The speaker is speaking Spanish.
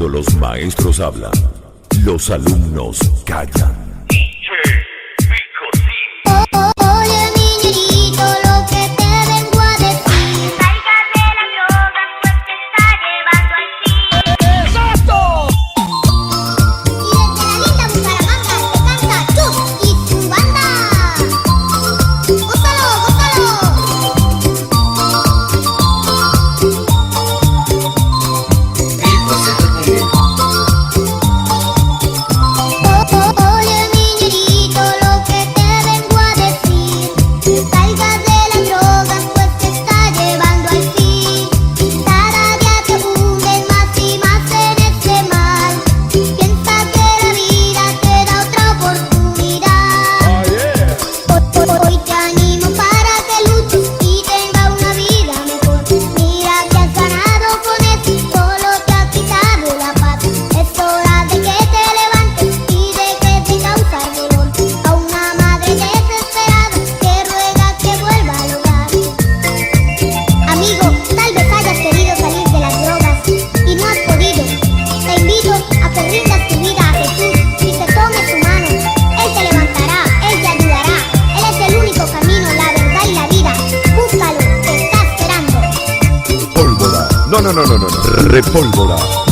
Cuando los maestros hablan, los alumnos callan. Oye, niñerito, lo que te vengo a decir. Salga de la droga, pues te está llevando al fin. ¡Exacto! Y desde la linda Bucaramanga te canta Chus y su banda. ¡Gózalo, gózalo! Oye, niñerito, lo que te vengo a decir. Salga de la droga, pues te está llevando al fin. Cada día te hundes más y más en este mal. Piensa que la vida te da otra oportunidad. Hoy te animo para que luches y tenga una vida mejor. Mira que has ganado con esto, solo te ha quitado la paz. Es hora de que te levantes y dejes de causar dolor a una madre desesperada que ruega que vuelva al hogar. Amigo, tal vez hayas querido salir de las drogas y no has podido. Te invito a que rindas tu vida a Jesús y te tomes su mano. Él te levantará, Él te ayudará. Él es el único camino, la verdad y la vida. Búscalo, te está esperando. Pólvora. No. Repólvora.